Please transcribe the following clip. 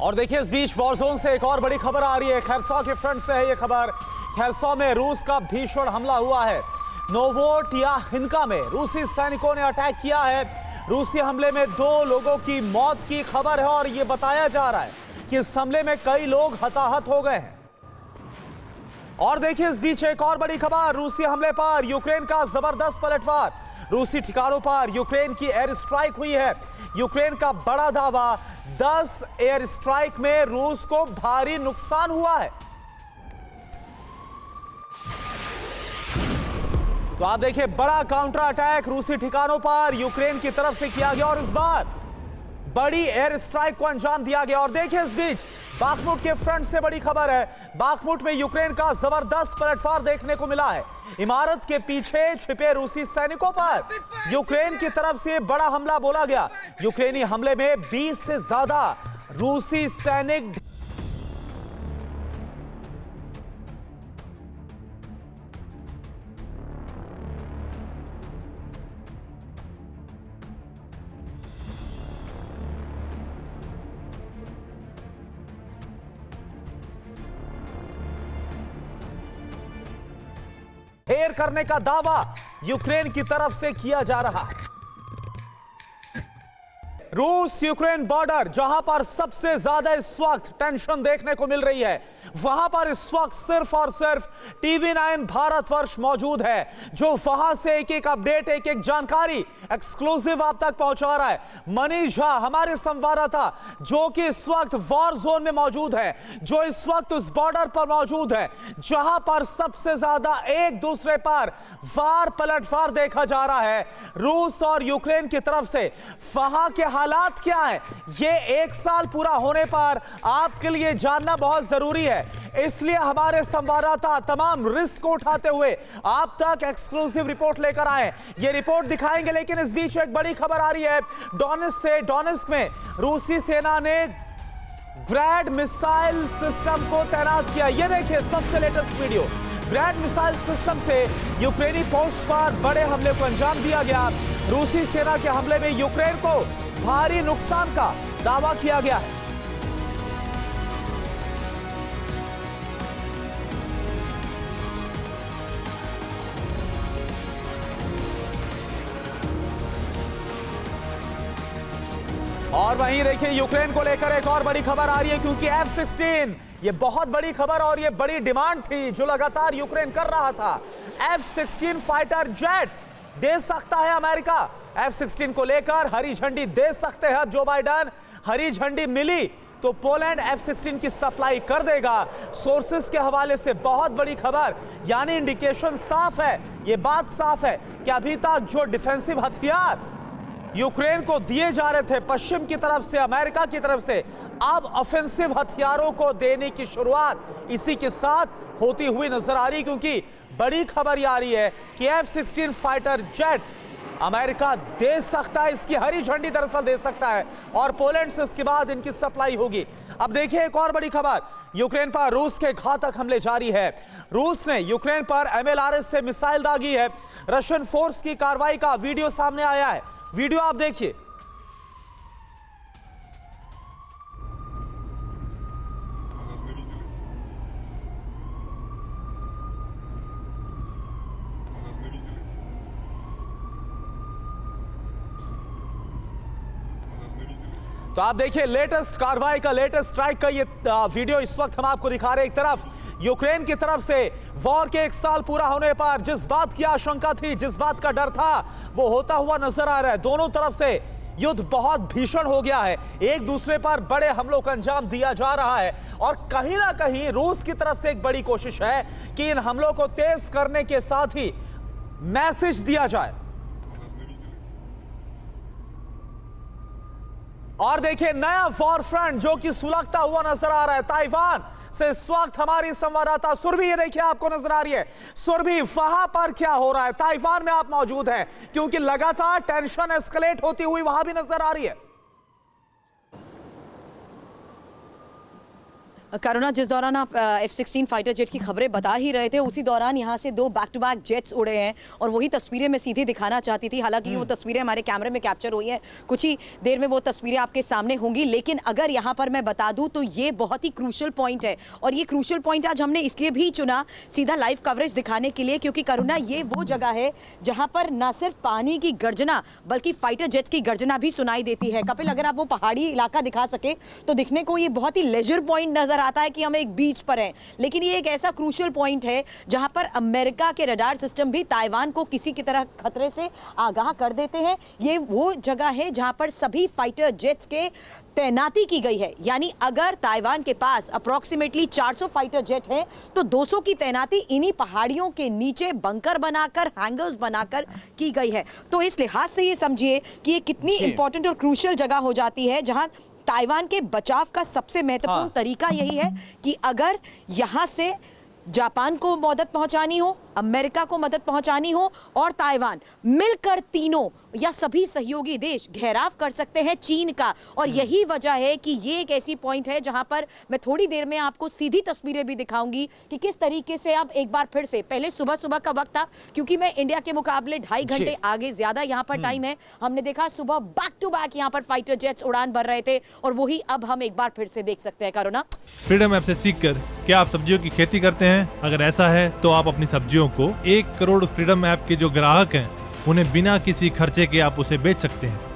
और देखिए इस बीच वॉरजोन से एक और बड़ी खबर आ रही है। खैरसॉ के फ्रंट से है ये खबर। खैरसॉ में रूस का भीषण हमला हुआ है। नोवोटियाहिन्का में रूसी सैनिकों ने अटैक किया है। रूसी हमले में 2 लोगों की मौत की खबर है और यह बताया जा रहा है कि इस हमले में कई लोग हताहत हो गए हैं। और देखिए इस बीच एक और बड़ी खबर, रूसी हमले पर यूक्रेन का जबरदस्त पलटवार। रूसी ठिकानों पर यूक्रेन की एयर स्ट्राइक हुई है। यूक्रेन का बड़ा दावा, 10 एयर स्ट्राइक में रूस को भारी नुकसान हुआ है। तो आप देखिए बड़ा काउंटर अटैक रूसी ठिकानों पर यूक्रेन की तरफ से किया गया और इस बार बड़ी एयर स्ट्राइक को अंजाम दिया गया। और देखिए इस बीच बाखमुट के फ्रंट से बड़ी खबर है। बाखमुट में यूक्रेन का जबरदस्त पलटवार देखने को मिला है। इमारत के पीछे छिपे रूसी सैनिकों पर यूक्रेन की तरफ से बड़ा हमला बोला गया। यूक्रेनी हमले में 20 से ज्यादा रूसी सैनिक ढेर करने का दावा यूक्रेन की तरफ से किया जा रहा है। रूस यूक्रेन बॉर्डर जहां पर सबसे ज्यादा इस वक्त टेंशन देखने को मिल रही है, वहां पर इस वक्त सिर्फ और सिर्फ TV9 भारतवर्ष मौजूद है, जो वहां से एक एक अपडेट, एक एक जानकारी एक्सक्लूसिव आप तक पहुंचा रहा है। मनीष झा हमारे संवाददाता जो कि इस वक्त वॉर जोन में मौजूद है, जो इस वक्त उस बॉर्डर पर मौजूद है जहां पर सबसे ज्यादा एक दूसरे पर वार पलटवार देखा जा रहा है रूस और यूक्रेन की तरफ से। वहां के हालात क्या है, ये 1 साल पूरा होने पर आपके लिए जानना बहुत जरूरी है। इसलिए हमारे संवाददाता तमाम रिस्क उठाते हुए आप तक एक्सक्लूसिव रिपोर्ट लेकर आए। ये रिपोर्ट दिखाएंगे, लेकिन इस बीच एक बड़ी खबर आ रही है डोनेट्स्क से। डोनेट्स्क में रूसी सेना ने ग्रैड मिसाइल सिस्टम को तैनात किया। ये देखिए सबसे लेटेस्ट वीडियो। ग्रैड मिसाइल सिस्टम से यूक्रेनी पोस्ट पर बड़े हमले को अंजाम दिया गया। रूसी सेना के हमले में यूक्रेन को भारी नुकसान का दावा किया गया है। और वहीं देखिए यूक्रेन को लेकर एक और बड़ी खबर आ रही है, क्योंकि F-16 ये बहुत बड़ी खबर और ये बड़ी डिमांड थी जो लगातार यूक्रेन कर रहा था। F-16 फाइटर जेट दे सकता है अमेरिका। F-16 को लेकर हरी झंडी दे सकते हैं अब जो बाइडेन। हरी झंडी मिली तो पोलैंड F-16 की सप्लाई कर देगा। सोर्सेस के हवाले से बहुत बड़ी खबर, यानी इंडिकेशन साफ है, ये बात साफ है कि अभी तक जो डिफेंसिव हथियार यूक्रेन को दिए जा रहे थे पश्चिम की तरफ से, अमेरिका की तरफ से, अब ऑफेंसिव हथियारों को देने की शुरुआत इसी के साथ होती हुई नजर आ रही, क्योंकि बड़ी खबर यह आ रही है कि F-16 फाइटर जेट अमेरिका दे सकता है, इसकी हरी झंडी दरअसल दे सकता है और पोलैंड से इसके बाद इनकी सप्लाई होगी। अब देखिए एक और बड़ी खबर, यूक्रेन पर रूस के घातक हमले जारी है। रूस ने यूक्रेन पर MLRS से मिसाइल दागी है। रशियन फोर्स की कार्रवाई का वीडियो सामने आया है, वीडियो आप देखिए। तो आप देखिए लेटेस्ट कार्रवाई का, लेटेस्ट स्ट्राइक का ये वीडियो इस वक्त हम आपको दिखा रहे हैं। एक तरफ यूक्रेन की तरफ से वॉर के 1 साल पूरा होने पर जिस बात की आशंका थी, जिस बात का डर था, वो होता हुआ नजर आ रहा है। दोनों तरफ से युद्ध बहुत भीषण हो गया है, एक दूसरे पर बड़े हमलों का अंजाम दिया जा रहा है और कहीं ना कहीं रूस की तरफ से एक बड़ी कोशिश है कि इन हमलों को तेज करने के साथ ही मैसेज दिया जाए। और देखिए नया वॉर फ्रंट जो कि सुलगता हुआ नजर आ रहा है ताइवान से। इस वक्त हमारी संवाददाता सुरभि, ये देखिए आपको नजर आ रही है। सुरभि, वहां पर क्या हो रहा है? ताइवान में आप मौजूद हैं, क्योंकि लगातार टेंशन एस्केलेट होती हुई वहां भी नजर आ रही है। करुणा, जिस दौरान आप F-16 फाइटर जेट की खबरें बता ही रहे थे, उसी दौरान यहाँ से 2 बैक टू बैक जेट्स उड़े हैं और वही तस्वीरें मैं सीधे दिखाना चाहती थी। हालांकि वो तस्वीरें हमारे कैमरे में कैप्चर हुई हैं, कुछ ही देर में वो तस्वीरें आपके सामने होंगी। लेकिन अगर यहाँ पर मैं बता दूं तो ये बहुत ही क्रूशल पॉइंट है और ये क्रूशल पॉइंट आज हमने इसलिए भी चुना सीधा लाइव कवरेज दिखाने के लिए, क्योंकि करुणा ये वो जगह है जहाँ पर न सिर्फ पानी की गर्जना बल्कि फाइटर जेट्स की गर्जना भी सुनाई देती है। कपिल, अगर आप वो पहाड़ी इलाका दिखा सके तो दिखने को ये बहुत ही लेजर पॉइंट नजर आता है कि हम एक बीच पर हैं, लेकिन ये एक ऐसा क्रूशियल पॉइंट है जहां पर अमेरिका के रडार सिस्टम भी ताइवान को किसी की तरह खतरे से आगाह कर देते हैं। ये वो जगह है जहां पर सभी फाइटर जेट्स के तैनाती की गई है। यानी अगर ताइवान के पास अप्रोक्सीमेटली 400 फाइटर जेट हैं तो 200 की तैनाती इन्हीं पहाड़ियों के नीचे बंकर बनाकर, हैंगर्स बनाकर की गई है। तो इस लिहाज से ये समझिए कि ये कितनी इंपॉर्टेंट और क्रूशियल जगह हो जाती है जहां ताइवान के बचाव का सबसे महत्वपूर्ण तरीका यही है कि अगर यहां से जापान को मदद पहुंचानी हो, अमेरिका को मदद पहुंचानी हो और ताइवान मिलकर तीनों या सभी सहयोगी देश घेराव कर सकते हैं चीन का। और यही वजह है कि ये एक ऐसी पॉइंट है जहां पर मैं थोड़ी देर में आपको सीधी तस्वीरें भी दिखाऊंगी कि किस तरीके से अब एक बार फिर से, पहले सुबह सुबह का वक्त था क्योंकि मैं इंडिया के मुकाबले 2.5 घंटे आगे ज्यादा यहाँ पर टाइम है, हमने देखा सुबह बैक टू बैक यहाँ पर फाइटर जेट्स उड़ान भर रहे थे और वही अब हम एक बार फिर से देख सकते हैं। करुणा, फ्रीडम ऐप से सीखकर क्या आप सब्जियों की खेती करते हैं? अगर ऐसा है तो आप अपनी सब्जियों को 1 करोड़ फ्रीडम ऐप के जो ग्राहक हैं उन्हें बिना किसी खर्चे के आप उसे बेच सकते हैं।